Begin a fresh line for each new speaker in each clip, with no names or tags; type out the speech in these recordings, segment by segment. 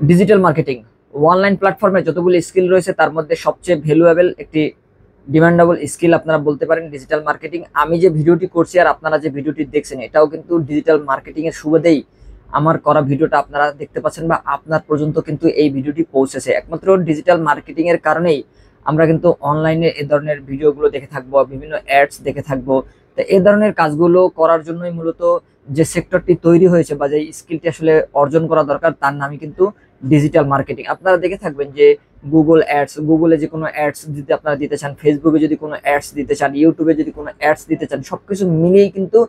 Digital marketing online প্ল্যাটফর্মে যতগুলো skill রয়েছে তার মধ্যে সবচেয়ে ভ্যালুয়েবল একটি ডিমান্ডেবল স্কিল আপনারা বলতে পারেন ডিজিটাল মার্কেটিং। আমি যে ভিডিওটি করছি আর আপনারা যে ভিডিওটি দেখছেন এটাও কিন্তু ডিজিটাল মার্কেটিং এর সুবাদেই আমার করা ভিডিওটা আপনারা দেখতে পাচ্ছেন বা আপনার পর্যন্ত কিন্তু এই ভিডিওটি পৌঁছেছে। একমাত্র ডিজিটাল মার্কেটিং এর কারণেই আমরা কিন্তু অনলাইনে এ ধরনের ভিডিওগুলো দেখে থাকবো, বিভিন্ন অ্যাডস দেখে থাকবো। তো এই ধরনের কাজগুলো করার জন্যই মূলত যে সেক্টরটি তৈরি হয়েছে বা যে স্কিলটি আসলে অর্জন করা দরকার তার নামই কিন্তু ডিজিটাল মার্কেটিং। আপনারা দেখে থাকবেন যে গুগল অ্যাডস, গুগলে যে কোনো অ্যাডস দিতে আপনারা দিতে চান, ফেসবুকে যদি কোনো অ্যাডস দিতে চান, ইউটিউবে যদি কোনো অ্যাডস দিতে চান, সবকিছু মিলিয়েই কিন্তু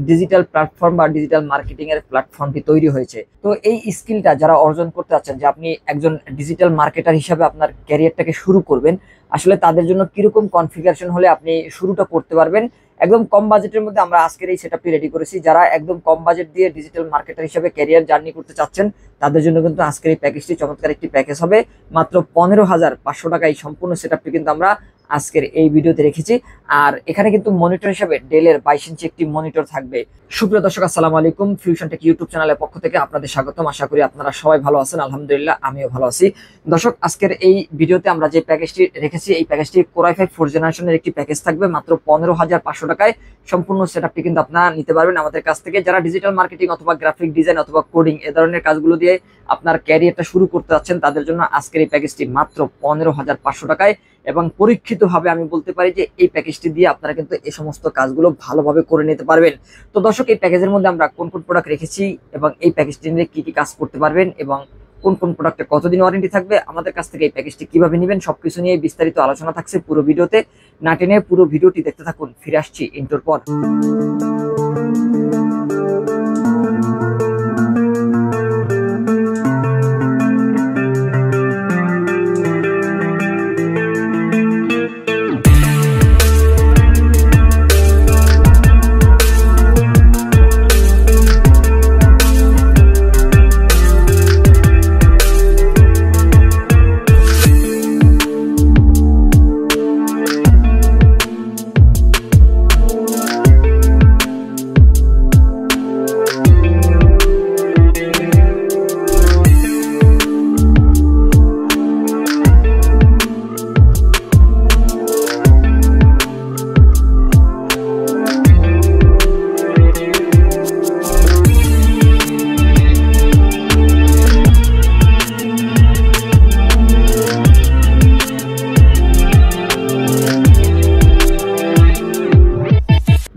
ডিজিটাল প্ল্যাটফর্ম বা ডিজিটাল মার্কেটিং এর প্ল্যাটফর্মটি তৈরি হয়েছে। তো এই স্কিলটা যারা অর্জন করতে চাচ্ছেন যে আপনি একজন ডিজিটাল মার্কেটার হিসাবে আপনার ক্যারিয়ারটাকে শুরু করবেন, আসলে তাদের জন্য কিরকম কনফিগারেশন হলে আপনি শুরুটা করতে পারবেন একদম কম বাজেটের মধ্যে আমরা আজকের এই সেটআপটি রেডি করেছি। যারা একদম কম বাজেট দিয়ে ডিজিটাল মার্কেটার হিসেবে ক্যারিয়ার জার্নি করতে চাচ্ছেন তাদের জন্য কিন্তু আজকের এই প্যাকেজটি চমৎকার একটি প্যাকেজ হবে। মাত্র 15,500 টাকা এই সম্পূর্ণ সেটআপটি কিন্তু আমরা আজকের এই ভিডিওতে রেখেছি। আর এখানে কিন্তু মনিটর হিসেবে ডেলের 22 ইঞ্চি একটি মনিটর থাকবে। সুপ্রিয় দর্শক, আসসালামু আলাইকুম। ফিউশন টেক ইউটিউব চ্যানেলের পক্ষ থেকে আপনাদের স্বাগতম। আশা করি আপনারা সবাই ভালো আছেন। আলহামদুলিল্লাহ আমিও ভালো আছি। দর্শক, আজকের এই ভিডিওতে আমরা যে প্যাকেজটি রেখেছি এই প্যাকেজটি Core i5 4th জেনারেশনের একটি প্যাকেজ থাকবে। মাত্র 15,500 টাকায় সম্পূর্ণ সেটআপটি কিন্তু আপনারা নিতে পারবেন আমাদের কাছ থেকে। যারা ডিজিটাল মার্কেটিং অথবা গ্রাফিক ডিজাইন অথবা কোডিং এ ধরনের কাজগুলো দিয়ে আপনার ক্যারিয়ারটা শুরু করতে যাচ্ছেন তাদের জন্য আজকের এই প্যাকেজটি মাত্র 15,500 টাকায়। এবং পরীক্ষিতভাবে আমি বলতে পারি যে এই প্যাকেজটি দিয়ে আপনারা কিন্তু এই সমস্ত কাজগুলো ভালোভাবে করে নিতে পারবেন। তো দর্শক, এই প্যাকেজের মধ্যে আমরা কোন কোন প্রোডাক্ট রেখেছি এবং এই প্যাকেজটি নিয়ে কি কি কাজ করতে পারবেন এবং কোন কোন প্রোডাক্টে কতদিন ওয়ারেন্টি থাকবে, আমাদের কাছ থেকে এই প্যাকেজটি কিভাবে নেবেন, সবকিছু নিয়ে বিস্তারিত আলোচনা থাকছে পুরো ভিডিওতে। না টেনে পুরো ভিডিওটি দেখতে থাকুন। ফিরে আসছি ইন্ট্রোর পর।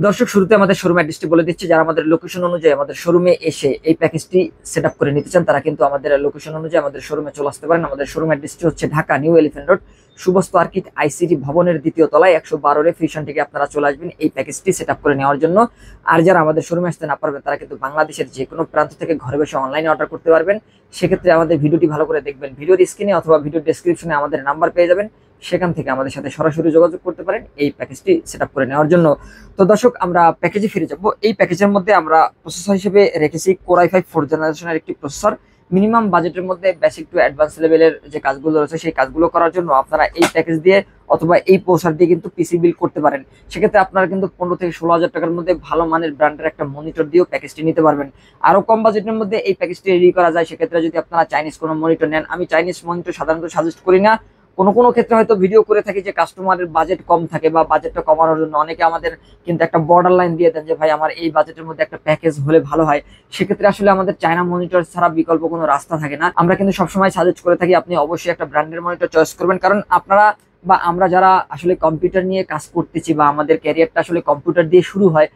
দর্শক, শুরুতে আমাদের শোরুম অ্যাড্রেসটি বলে দিচ্ছি। যারা আমাদের লোকেশন অনুযায়ী আমাদের শোরুমে এসে এই প্যাকেজটি সেটআপ করে নিতে চান তারা কিন্তু আমাদের লোকেশন অনুযায়ী আমাদের শোরুমে চলে আসতে পারেন। আমাদের শোরুম অ্যাড্রেসটি হচ্ছে Dhaka new elephant road, সুবস্ত আর্কিট ICT ভবনের 2য় তলায় 112 ফিউশন থেকে আপনারা চলে আসবেন এই প্যাকেজটি সেটআপ করে নেওয়ার জন্য। আর যারা আমাদের শোরুমে আসতে না পারবেন তারা কিন্তু বাংলাদেশের যে কোনো প্রান্ত থেকে ঘরে বসে অনলাইনে অর্ডার করতে পারবেন। সেক্ষেত্রে আমাদের ভিডিওটি ভালো করে দেখবেন। ভিডিওর স্ক্রিনে অথবা ভিডিওর ডেসক্রিপশনে আমাদের নাম্বার পেয়ে যাবেন, সেখান থেকে আমাদের সাথে সরাসরি যোগাযোগ করতে পারেন এই প্যাকেজটি সেটআপ করে নেওয়ার জন্য। তো দর্শক, আমরা প্যাকেজে ফিরে যাব। এই প্যাকেজের মধ্যে আমরা প্রসেসর হিসেবে রেখেছি Core i5 4th জেনারেশনের একটি প্রসেসর। মিনিমাম বাজেটের মধ্যে বেসিক টু অ্যাডভান্স লেভেলের যে কাজগুলো রয়েছে সেই কাজগুলো করার জন্য আপনারা এই প্যাকেজ দিয়ে অথবা এই প্রসেসর দিয়ে কিন্তু পিসি বিল্ড করতে পারেন। সেক্ষেত্রে আপনারা কিন্তু 15 থেকে 16,000 টাকার মধ্যে ভালো মানের ব্র্যান্ডের একটা মনিটর দিয়েও প্যাকেজটি নিতে পারবেন। আরো কম বাজেটের মধ্যে এই প্যাকেজটি রেডি করা যায়। সেক্ষেত্রে যদি আপনারা চাইনিজ কোনো মনিটর নেন, আমি চাইনিজ মনিটর সাধারণত সাজেস্ট করি না। কোনো ক্ষেত্রে হয়তো ভিডিও করে থাকি যে কাস্টমারের বাজেট কম থাকে বা বাজেটটা কমানোর জন্য অনেকে আমাদের কিন্তু একটা বর্ডার লাইন দিয়ে দেন যে ভাই আমার এই বাজেটের মধ্যে একটা প্যাকেজ হলে ভালো হয়। সেক্ষেত্রে আসলে আমাদের চায়না মনিটর ছাড়া বিকল্প কোনো রাস্তা থাকে না। আমরা কিন্তু সবসময় সাজেস্ট করে থাকি আপনি অবশ্যই একটা ব্র্যান্ডের মনিটর চয়েস করবেন, কারণ আপনারা বা আমরা যারা আসলে কম্পিউটার নিয়ে কাজ করতেছি বা আমাদের ক্যারিয়ারটা আসলে কম্পিউটার দিয়ে শুরু হয়,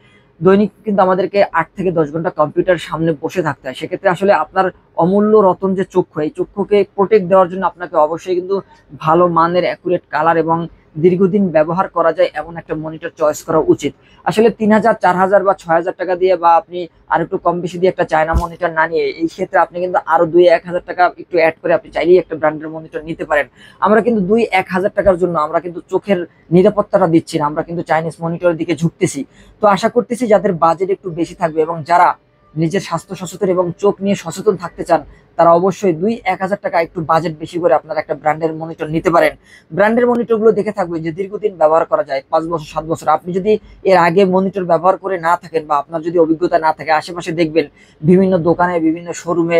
দৈনিক কিন্তু আমাদেরকে 8 থেকে 10 ঘন্টা কম্পিউটার সামনে বসে থাকতে হয়। সেক্ষেত্রে আসলে আপনার অমূল্য রতন যে চক্ষু, এই চক্ষুকে প্রোটেক্ট দেওয়ার জন্য আপনাকে অবশ্যই কিন্তু ভালো মানের অ্যাকুরেট কালার এবং দীর্ঘদিন ব্যবহার করা যায় এমন একটা মনিটর চয়েস করা উচিত। আসলে 3,000, 4,000 বা 6,000 টাকা দিয়ে বা আপনি আর একটু কম বেশি দিয়ে একটা চায়না মনিটর না নিয়ে এই ক্ষেত্রে আপনি কিন্তু আরো 2-1,000 টাকা একটু অ্যাড করে আপনি চাইলেই একটা ব্র্যান্ডের মনিটর নিতে পারেন। আমরা কিন্তু 2-1,000 টাকার জন্য আমরা কিন্তু চোখের নিরাপত্তাটা দিচ্ছি না, আমরা কিন্তু চাইনিজ মনিটরের দিকে ঝুঁকতেছি। তো আশা করতেছি যাদের বাজেট একটু বেশি থাকবে এবং যারা নিজের স্বাস্থ্য সচেতন এবং চোখ নিয়ে সচেতন থাকতে চান তারা অবশ্যই 2-1,000 টাকা একটু বাজেট বেশি করে আপনারা একটা ব্র্যান্ডের মনিটর নিতে পারেন। ব্র্যান্ডের মনিটরগুলো দেখে থাকবেন যে দীর্ঘদিন ব্যবহার করা যায়, 5 বছর 7 বছর। আপনি যদি এর আগে মনিটর ব্যবহার করে না থাকেন বা আপনার যদি অভিজ্ঞতা না থাকে, আশেপাশে দেখবেন বিভিন্ন দোকানে বিভিন্ন শোরুমে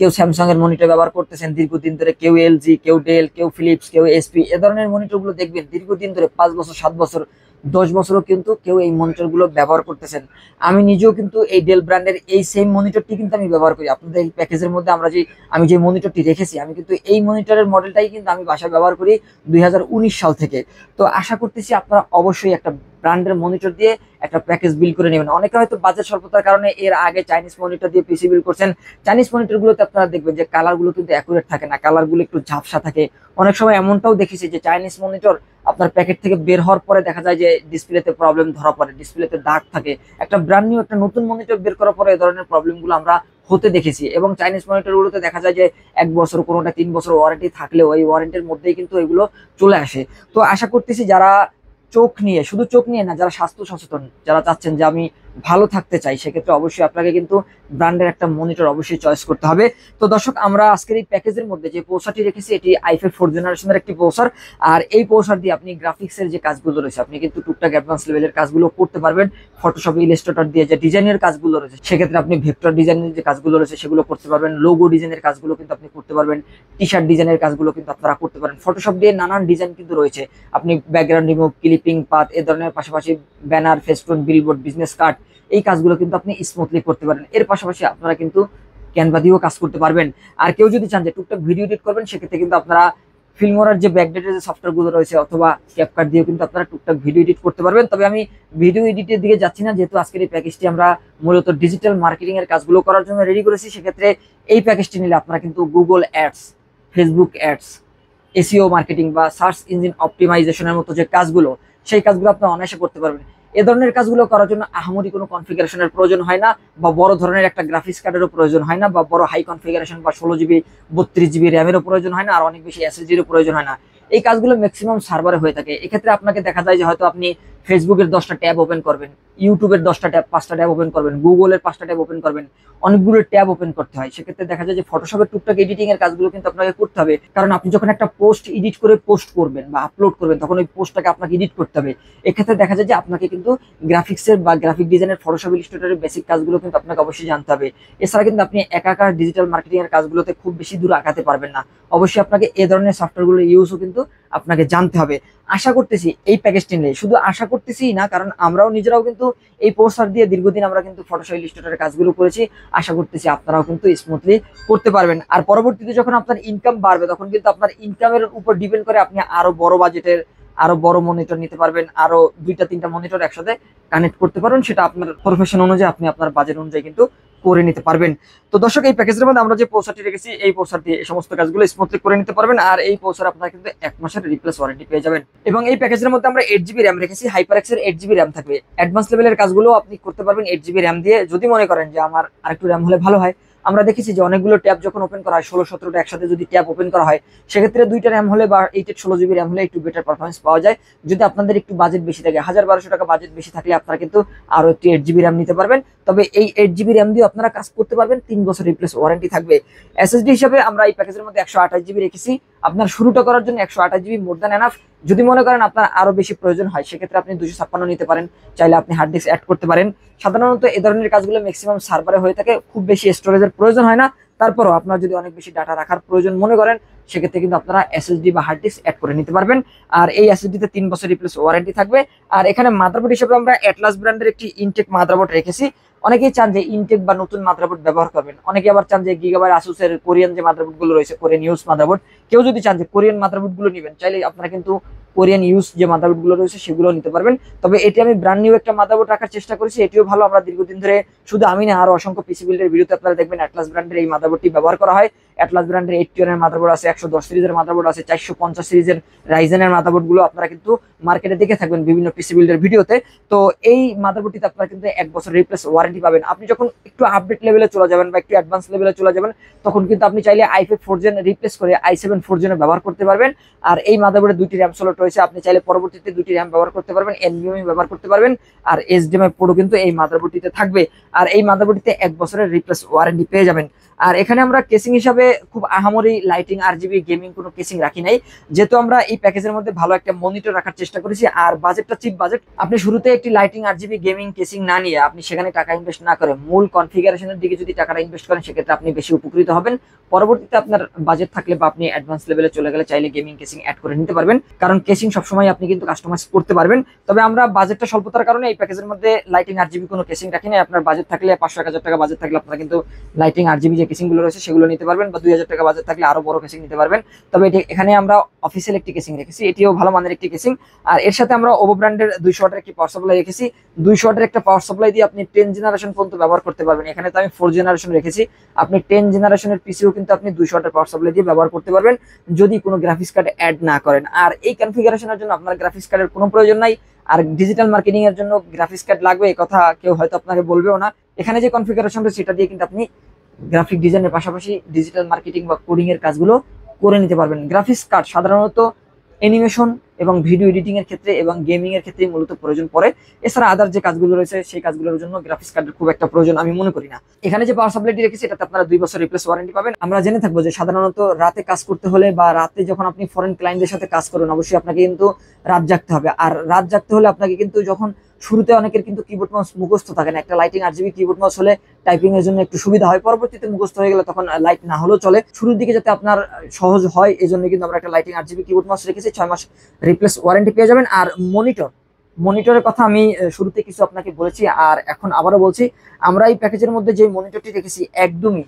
কেউ স্যামসাং এর মনিটর ব্যবহার করতেছেন দীর্ঘদিন ধরে, কেউ এলজি, কেউ ডেল, কেউ ফিলিপস, কেউ এসপি, এ ধরনের মনিটর গুলো দেখবেন দীর্ঘদিন ধরে 5 বছর, 7 বছর, 10 বছরও কিন্তু কেউ এই মনিটর গুলো ব্যবহার করতেছেন। আমি নিজেও কিন্তু এই ডেল ব্র্যান্ডের এই সেম মনিটরটি কিন্তু আমি ব্যবহার করি। আপনাদের এই প্যাকেজের মধ্যে আমি যে মনিটরটি রেখেছি, আমি কিন্তু এই মনিটরের মডেলটাই কিন্তু আমি বাসায় ব্যবহার করি 2019 সাল থেকে। তো আশা করতেছি আপনারা অবশ্যই একটা ব্র্যান্ডের মনিটর দিয়ে একটা প্যাকেজ বিল করে নেবেন। অনেকে হয়তো বাজেট স্বল্পতার কারণে এর আগে চাইনিজ মনিটর দিয়ে পিসি বিল করছেন। চাইনিজ মনিটর গুলোতে আপনারা দেখবেন যে কালার গুলো কিন্তু অ্যাকুরেট থাকে না, কালার গুলো একটু ঝাপসা থাকে। অনেক সময় এমনটাও দেখেছি যে চাইনিজ মনিটর আপনার প্যাকেট থেকে বের হওয়ার পরে দেখা যায় যে ডিসপ্লেতে প্রবলেম ধরা পড়ে, ডিসপ্লেতে দাগ থাকে। একটা ব্র্যান্ড নিউ একটা নতুন মনিটর বের করার পরে এই ধরনের প্রবলেম গুলো আমরা হতে দেখেছি। এবং চাইনিজ মনিটর গুলোতে দেখা যায় যে 1 বছর, কোনোটা 3 বছর ওয়ারেন্টি থাকলেও ওই ওয়ারেন্টির মধ্যেই কিন্তু এগুলো চলে আসে। তো আশা করতেছি যারা চোখ নিয়ে, শুধু চোখ নিয়ে না, যারা স্বাস্থ্য সচেতন, যারা চাচ্ছেন যে আমি ভালো থাকতে চাই, সেক্ষেত্রে অবশ্যই আপনাকে কিন্তু ব্র্যান্ডের একটা মনিটর অবশ্যই চয়েস করতে হবে। তো দর্শক, আমরা আজকের এই প্যাকেজের মধ্যে যে প্রসেসরটি রেখেছি এটি i5 4th জেনারেশনের একটি প্রসেসর। আর এই প্রসেসর দিয়ে আপনি গ্রাফিক্সের যে কাজগুলো রয়েছে, আপনি কিন্তু টুকটাক অ্যাডভান্স লেভেলের কাজগুলো করতে পারবেন। ফটোশপ, ইলাস্ট্রেটর দিয়ে যে ডিজাইনের কাজগুলো রয়েছে, সেক্ষেত্রে আপনি ভেক্টর ডিজাইনের যে কাজগুলো রয়েছে সেগুলো করতে পারবেন। লোগো ডিজাইনের কাজগুলো কিন্তু আপনি করতে পারবেন। টি শার্ট ডিজাইনের কাজগুলো কিন্তু আপনারা করতে পারেন। ফটোশপ দিয়ে নানান ডিজাইন কিন্তু রয়েছে, আপনি ব্যাকগ্রাউন্ড রিমুভ, ক্লিপিং, পাথ, এ ধরনের পাশাপাশি banner, festoon, billboard, business card, এই কাজগুলো কিন্তু আপনি স্মুথলি করতে পারেন। এর পাশাপাশি আপনারা কিন্তু ক্যানভা দিয়েও কাজ করতে পারবেন। আর কেউ যদি চান যে টুকটাক ভিডিও এডিট করবেন, সেক্ষেত্রে কিন্তু আপনারা ফিল্মোরার যে ব্যাকডেটের যে সফটওয়্যার গুলো রয়েছে অথবা ক্যাপকাট দিয়েও কিন্তু আপনারা টুকটাক ভিডিও এডিট করতে পারবেন। তবে আমি ভিডিও এডিটের দিকে যাচ্ছি না, যেহেতু আজকের এই প্যাকেজটি আমরা মূলত ডিজিটাল মার্কেটিং এর কাজগুলো করার জন্য রেডি করেছি। সেক্ষেত্রে এই প্যাকেজটি নিলে আপনারা কিন্তু Google ads, Facebook ads, SEO marketing বা সার্চ ইঞ্জিন অপটিমাইজেশনের মতো যে কাজগুলো, সেই কাজগুলো আপনি অনায়াসে করতে পারবেন। এ ধরনের কাজগুলো করার জন্য আহামরি কোনো কনফিগারেশনের প্রয়োজন হয় না, বা বড় ধরনের একটা গ্রাফিক্স কার্ডেরও প্রয়োজন হয় না, বা বড় হাই কনফিগারেশন বা 16 GB 32 GB র্যামেরও প্রয়োজন হয় না, আর অনেক বেশি এসএসডিরও প্রয়োজন হয় না। এই কাজগুলো ম্যাক্সিমাম সার্ভারে হয়ে থাকে। এক্ষেত্রে আপনাকে দেখা যায় যে হয়তো আপনি ফেসবুকের 10টা ট্যাব ওপেন করবেন, ইউটিউবের 10টা ট্যাব, 5টা ট্যাব ওপেন করবেন, গুগলের 5টা ট্যাব ওপেন করবেন, অনেকগুলো ট্যাব ওপেন করতে হয়। সেক্ষেত্রে দেখা যায় যে ফটোশপের টুকটাক এডিটিং এর কাজগুলো কিন্তু আপনাকে করতে হবে, কারণ আপনি যখন একটা পোস্ট এডিট করে পোস্ট করবেন বা আপলোড করবেন, তখন ওই পোস্টটাকে আপনাকে এডিট করতে হবে। এক্ষেত্রে দেখা যায় যে আপনাকে কিন্তু গ্রাফিক্সের বা গ্রাফিক ডিজাইনের, ফটোশপ, ইলাস্ট্রেটরের বেসিক কাজগুলো কিন্তু আপনাকে অবশ্যই জানতে হবে। এছাড়া কিন্তু আপনি একা একা ডিজিটাল মার্কেটিং এর কাজগুলোতে খুব বেশি দূর আগাতে পারবেন না। অবশ্যই আপনাকে এ ধরনের সফটওয়্যারগুলো ইউজও কিন্তু আপনাকে জানতে হবে। আশা করতেছি এই প্যাকেজটি নিয়ে, শুধু আশা করতেছি না, কারণ আমরাও নিজেরাও কিন্তু এই পোস্টার দিয়ে দীর্ঘদিন আমরা কিন্তু ফটোশপ, ইলাস্ট্রেটরের কাজগুলো করেছি। আশা করতেছি আপনারাও কিন্তু স্মুথলি করতে পারবেন। আর পরবর্তীতে যখন আপনার ইনকাম বাড়বে, তখন কিন্তু আপনার ইনকামের উপর ডিপেন্ড করে আপনি আরো বড় বাজেটের, আরো বড় মনিটর নিতে পারবেন, আরো 2টা 3টা মনিটর একসাথে কানেক্ট করতে পারবেন। সেটা আপনার প্রফেশন অনুযায়ী, আপনি আপনার বাজেট অনুযায়ী কিন্তু করে নিতে পারবেন। তো দর্শক, এই প্যাকেজের মধ্যে আমরা যে প্রসেসরটি রেখেছি, এই প্রসেসর দিয়ে এই সমস্ত কাজগুলো স্মুথলি করে নিতে পারবেন। আর এই প্রসেসর আপনারা কিন্তু 1 মাসের রিপ্লেস ওয়ারেন্টি পেয়ে যাবেন। এবং এই প্যাকেজের মধ্যে আমরা 8 GB র্যাম রেখেছি, হাইপারএক্স এর 8 GB র্যাম থাকবে। অ্যাডভান্স লেভেলের কাজগুলো আপনি করতে পারবেন 8 GB র্যাম দিয়ে। যদি মনে করেন যে আমার আরেকটু র্যাম হলে ভালো হয়, আমরা দেখেছি যে অনেকগুলো ট্যাব যখন ওপেন করা হয়, 16-17টা একসাথে যদি ট্যাব ওপেন করা হয়, সেক্ষেত্রে 2টা র্যাম হলে বা 8 16 GB র্যাম হলে একটু বেটার পারফরমেন্স পাওয়া যায়। যদি আপনাদের একটু বাজেট বেশি থাকে, 1000-1200 টাকা বাজেট বেশি থাকলে আপনারা কিন্তু আরো একটি 8 GB র্যাম নিতে পারবেন। তবে এই 8 GB র্যাম দিয়ে আপনারা কাজ করতে পারবেন, 3 বছর রিপ্লেস ওয়ারেন্টি থাকবে। এসএসডি হিসাবে আমরা এই প্যাকেজের মধ্যে 128 GB রেখেছি। আপনার শুরুটা করার জন্য 128 GB মোর দ্যান এনাফ। যদি মনে করেন আপনার আরো বেশি প্রয়োজন হয়, সেক্ষেত্রে আপনি 256 নিতে পারেন, চাইলে আপনি হার্ড ডিস্ক অ্যাড করতে পারেন। সাধারণত এই ধরনের কাজগুলো ম্যাক্সিমাম সার্ভারে হয়ে থাকে, খুব বেশি স্টোরেজের প্রয়োজন হয় না। তারপরও আপনার যদি অনেক বেশি ডাটা রাখার প্রয়োজন মনে করেন, সেক্ষেত্রে কিন্তু আপনারা এসএসডি বা হার্ড ডিস্ক অ্যাড করে নিতে পারবেন। আর এই এসএসডি তে 3 বছর রিপ্লেস ওয়ারেন্টি থাকবে। আর এখানে মাদারবোর্ড হিসেবে আমরা অ্যাটলাস ব্র্যান্ডের একটি ইনটেক মাদারবোর্ড রেখেছি। অনেকেই চান যে ইনটেক বা নতুন মাদারবোর্ড ব্যবহার করবেন, অনেকে আবার চান যে গিগাবাইট, আসুসের কোরিয়ান যে মাদারবোর্ড গুলো রয়েছে, কোরিয়ান ইউজ মাদারবোর্ড। কেউ যদি চান যে কোরিয়ান মাদারবোর্ড গুলো নেবেন, চাইলে আপনারা কিন্তু কোরিয়ান ইউজ যে মাদারবোর্ড গুলো রয়েছে সেগুলো নিতে পারবেন। তবে এটি আমি ব্র্যান্ড নিউ একটা মাদারবোর্ড রাখার চেষ্টা করেছি, এটিও ভালো। আমরা দীর্ঘদিন ধরে, শুধু আমি না, আরো অসংখ্য পিসি বিল্ডের ভিডিওতে আপনারা দেখবেন অ্যাটলাস ব্র্যান্ডের এই মাদারবোর্ডটি ব্যবহার করা হয়। অ্যাটলাস ব্র্যান্ডের 81 এর মাদারবোর্ড আছে, 110 সিরিজের মাদারবোর্ড আছে, 450 সিরিজের রাইজেনের মাদারবোর্ড গুলো আপনারা কিন্তু মার্কেটে দেখে থাকবেন বিভিন্ন পিসি বিল্ডের ভিডিওতে। তো এই মাদারবোর্ডটিতে আপনারা কিন্তু 1 বছর রিপ্লেস ওয়ারেন্টি পাবেন। আপনি যখন একটু আপডেট লেভেলে চলে যাবেন বা একটু অ্যাডভান্স লেভেলে চলে যাবেন, তখন কিন্তু আপনি চাইলে i5 4th জেন রিপ্লেস করে i7 4th জেনে ব্যবহার করতে পারবেন। আর এই মাদারবোর্ডে 2টি র্যাম স্লট রয়েছে, আপনি চাইলে পরবর্তীতে 2টি র্যাম ব্যবহার করতে পারবেন, এনভিএমই ব্যবহার করতে পারবেন। আর এইচডিএমআই পোর্টও কিন্তু এই মাদারবোর্ডটিতে থাকবে। আর এই মাদারবোর্ডটিতে 1 বছরের রিপ্লেস ওয়ারেন্টি পেয়ে যাবেন। আর এখানে আমরা কেসিং হিসাবে খুব আহামরি লাইটিং আরজিবি গেমিং কোনো কেসিং রাখি নাই, যেহেতু আমরা এই প্যাকেজের মধ্যে ভালো একটা মনিটর রাখার চেষ্টা করেছি। আর বাজেটটা চিপ বাজেট, আপনি শুরুতে একটি লাইটিং আরজিবি গেমিং কেসিং না নিয়ে আপনি সেখানে টাকা ইনভেস্ট না করে মূল কনফিগারেশনের দিকে যদি টাকাটা ইনভেস্ট করেন সেক্ষেত্রে আপনি বেশি উপকৃত হবেন। পরবর্তীতে আপনার বাজেট থাকলে বা আপনি অ্যাডভান্স লেভেলে চলে গেলে চাইলে গেমিং কেসিং অ্যাড করে নিতে পারবেন, কারণ কেসিং সবসময় আপনি কিন্তু কাস্টমাইজ করতে পারবেন। তবে আমরা বাজেটটা স্বল্পতার কারণে এই প্যাকেজের মধ্যে লাইটিং আরজিবি কোনো কেসিং রাখি না। আপনার বাজেট থাকলে 500-1000 টাকা বাজেট থাকলে আপনারা কিন্তু লাইটিং আরজিবি যে কেসিং গুলো রয়েছে সেগুলো নিতে পারবেন, বা 2000 টাকা বাজেট থাকলে আরো বড় কেসিং নিতে পারবেন। তবে এখানে আমরা অফিসিয়াল একটি কেসিং রেখেছি, এটিও ভালো মানের একটি কেসিং। আর এর সাথে আমরা ওভো ব্র্যান্ডের 200 ওয়াটের একটি পাওয়ার সাপ্লাই রেখেছি। 200 ওয়াটের একটা পাওয়ার সাপ্লাই দিয়ে আপনি 10 জেনারেশন পর্যন্ত ব্যবহার করতে পারবেন। এখানে তো আমি 4 জেনারেশন রেখেছি, আপনি 10 জেনারেশনের পিসিও কিন্তু আপনি 200 ওয়াটের পাওয়ার সাপ্লাই দিয়ে ব্যবহার করতে পারবেন যদি কোনো গ্রাফিক্স কার্ড অ্যাড না করেন। আর এই কনফিগারেশনের জন্য আপনার গ্রাফিক্স কার্ডের কোনো প্রয়োজন নাই। আর ডিজিটাল মার্কেটিং এর জন্য গ্রাফিক্স কার্ড লাগবে এই কথা কেউ হয়তো আপনাকে বলবেও না। এখানে যে কনফিগারেশন রয়েছে সেটা দিয়ে কিন্তু আপনি গ্রাফিক ডিজাইনের পাশাপাশি ডিজিটাল মার্কেটিং বা কোডিং এর কাজগুলো করে নিতে পারবেন। গ্রাফিক্স কার্ড সাধারণত অ্যানিমেশন এবং ভিডিও এডিটিং এর ক্ষেত্রে এবং গেমিং এর ক্ষেত্রে মূলত প্রয়োজন পড়ে। এছাড়া আদার যে কাজগুলো রয়েছে সেই কাজগুলোর জন্য গ্রাফিক্স কার্ডের খুব একটা প্রয়োজন আমি মনে করি না। এখানে যে পাওয়ার সাপ্লাইটি রেখেছি এটাতে আপনারা 2 বছর রিপ্লেস ওয়ারেন্টি পাবেন। আমরা জেনে থাকবো যে সাধারণত রাতে কাজ করতে হলে বা রাতে যখন আপনি ফরেন ক্লায়েন্টদের সাথে কাজ করবেন অবশ্যই আপনাকে কিন্তু রাত জাগতে হবে। আর রাত জাগতে হলে আপনাকে কিন্তু যখন শুরুতে অনেকের কিন্তু কিবোর্ড মাউস মুখস্থ থাকে না, একটা লাইটিং আরজিবি কিবোর্ড মাউস হলে টাইপিং এর জন্য একটু সুবিধা হয়, পরবর্তীতে মুখস্থ হয়ে গেলে তখন লাইট না হলেও চলে। শুরুর দিকে যাতে আপনার সহজ হয় এই জন্য কিন্তু আমরা একটা লাইটিং আরজিবি কিবোর্ড মাউস রেখেছি, 6 মাস রিপ্লেস ওয়ারেন্টি পেয়ে যাবেন। আর মনিটরের কথা আমি শুরুতে কিছু আপনাকে বলেছি আর এখন আবারও বলছি, আমরা এই প্যাকেজের মধ্যে যে মনিটরটি রেখেছি একদমই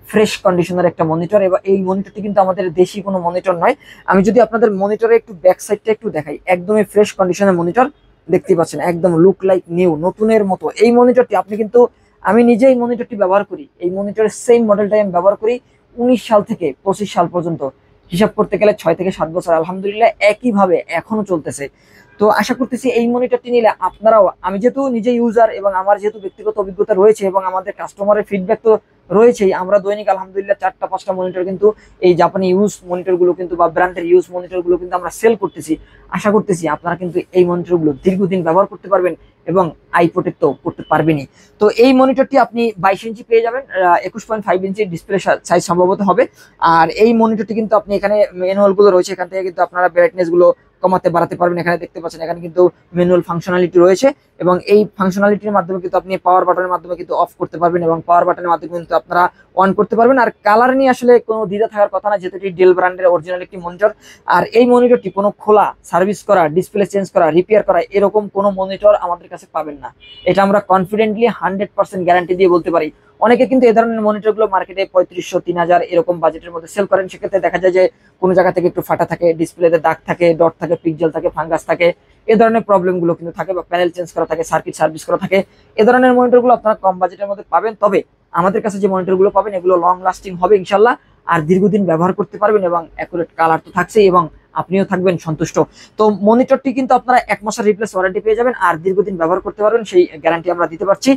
ফ্রেশ কন্ডিশনের একটা মনিটর, এবং এই মনিটরটি কিন্তু আমাদের দেশি কোনো মনিটর নয়। আমি যদি আপনাদের মনিটরে একটু ব্যাক সাইডটা একটু দেখাই, একদমই ফ্রেশ কন্ডিশনের মনিটর দেখতে পাচ্ছেন, একদম লুক লাইক নিউ, নতুনের মতো। এই মনিটরটি আপনি কিন্তু, আমি নিজে এই মনিটরটি ব্যবহার করি, এই মনিটরের সেম মডেলটাই আমি ব্যবহার করি 19 সাল থেকে 25 সাল পর্যন্ত, হিসাব করতে গেলে 6 থেকে 7 বছর আলহামদুলিল্লাহ একইভাবে এখনো চলতেছে। তো আশা করতেছি এই মনিটরটি নিলে আপনারাও, আমি যেহেতু নিজে ইউজার এবং আমার যেহেতু ব্যক্তিগত অভিজ্ঞতা রয়েছে এবং আমাদের কাস্টমারের ফিডব্যাক তো রয়েছেই, আমরা দৈনিক আলহামদুলিল্লাহ 4টা-5টা মনিটর কিন্তু এই জাপানি ইউজ মনিটর গুলো কিন্তু বা ব্র্যান্ডের ইউজ মনিটর গুলো কিন্তু আমরা সেল করতেছি। আশা করতেছি আপনারা কিন্তু এই মনিটর গুলো দীর্ঘদিন ব্যবহার করতে পারবেন এবং আই প্রোটেক্ট করতে পারবেনই। তো এই মনিটরটি আপনি 22 ইঞ্চি পেয়ে যাবেন, 21.5 ইঞ্চি ডিসপ্লে সাইজ সম্ভবত হবে। আর এই মনিটরটি কিন্তু আপনি এখানে ম্যানুয়াল গুলো রয়েছে, এখান থেকে কিন্তু আপনারা ব্রাইটনেস গুলো কমাতে বাড়াতে পারবেন। এখানে দেখতে পাচ্ছেন এখানে কিন্তু ম্যানুয়াল ফাংশনালিটি রয়েছে এবং এই ফাংশনালিটির মাধ্যমে কিন্তু আপনি পাওয়ার বাটনের মাধ্যমে কিন্তু অফ করতে পারবেন এবং পাওয়ার বাটনের মাধ্যমে কিন্তু আপনারা অন করতে পারবেন। আর কালার নিয়ে আসলে কোনো দ্বিধা থাকার কথা না, যেহেতু এটি ডেল ব্র্যান্ডের অরিজিনাল একটি মনিটর। আর এই মনিটরটি কোনো খোলা, সার্ভিস করা, ডিসপ্লে চেঞ্জ করা, রিপেয়ার করা এরকম কোনো মনিটর আমাদের কাছে পাবেন না। এটা আমরা কনফিডেন্টলি 100% গ্যারান্টি দিয়ে বলতে পারি। অনেকে কিন্তু এই ধরনের মনিটর গুলো মার্কেটে 3500, 3000 এরকম বাজেটের মধ্যে সেল করেন। সেক্ষেত্রে দেখা যায় যে কোনো জায়গা থেকে একটু ফাটা থাকে, ডিসপ্লেতে দাগ থাকে, ডট থাকে, পিক্সেল থাকে, ফাঙ্গাস থাকে, এ ধরনের প্রবলেম গুলো কিন্তু থাকে, বা প্যানেল চেঞ্জ করা থাকে, সার্কিট সার্ভিস করা থাকে। এ ধরনের মনিটর গুলো আপনারা কম বাজেটের মধ্যে পাবেন। তবে আমাদের কাছে যে মনিটর গুলো পাবেন এগুলো লং লাস্টিং হবে ইনশাল্লাহ, আর দীর্ঘদিন ব্যবহার করতে পারবেন এবং অ্যাকুরেট কালার তো থাকছেই এবং আপনিও থাকবেন সন্তুষ্ট। তো মনিটরটি কিন্তু আপনারা 1 মাসের রিপ্লেস ওয়ারেন্টি পেয়ে যাবেন আর দীর্ঘদিন ব্যবহার করতে পারবেন, সেই গ্যারান্টি আমরা দিতে পারছি।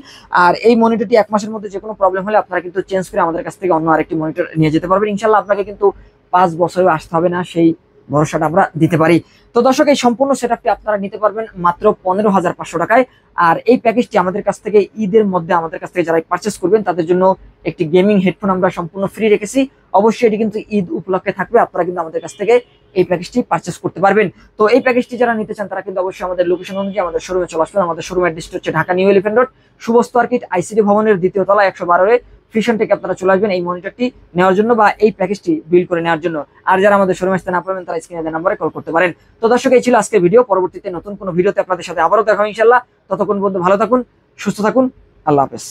আর এই মনিটরটি 1 মাসের মধ্যে যে কোনো প্রবলেম হলে আপনারা কিন্তু চেঞ্জ করে আমাদের কাছ থেকে অন্য আরেকটি মনিটর নিয়ে যেতে পারবেন ইনশাল্লাহ। আপনাকে কিন্তু 5 বছরেও আসতে হবে না, সেই ভরসাটা আমরা দিতে পারি। তো দর্শক, এই সম্পূর্ণ সেটআপটি আপনারা নিতে পারবেন মাত্র 15,500 টাকায়। আর এই প্যাকেজটি আমাদের কাছ থেকে ঈদের মধ্যে আমাদের কাছ থেকে যারা পারচেস করবেন তাদের জন্য একটি গেমিং হেডফোন আমরা সম্পূর্ণ ফ্রি রেখেছি। অবশ্যই এটি কিন্তু ঈদ উপলক্ষে থাকবে, আপনারা কিন্তু আমাদের কাছ থেকে এই প্যাকেজটি পারচেস করতে পারবেন। তো এই প্যাকেজটি যারা নিতে চান তারা কিন্তু অবশ্যই আমাদের লোকেশন অনুযায়ী আমাদের শোরুমে চলে আসবেন। আমাদের শোরুম অ্যাড্রেস হচ্ছে Dhaka new elephant road, শুভস্ত আর্কিট ICD ভবনের 2য় তলা 112 ফিশন থেকে আপনারা চলে আসবেন এই মনিটরটি নেওয়ার জন্য বা এই প্যাকেজটি বিল করে নেওয়ার জন্য। আর যারা আমাদের শোরুমে আসতে না পারবেন তারা স্ক্রিনে দেওয়া নম্বরে কল করতে পারেন। তো দর্শক, এই ছিল আজকের ভিডিও। পরবর্তীতে নতুন কোনো ভিডিওতে আপনাদের সাথে আবারও দেখা হবে ইনশাল্লাহ। ততক্ষণ পর্যন্ত ভালো থাকুন, সুস্থ থাকুন, আল্লাহ হাফেজ।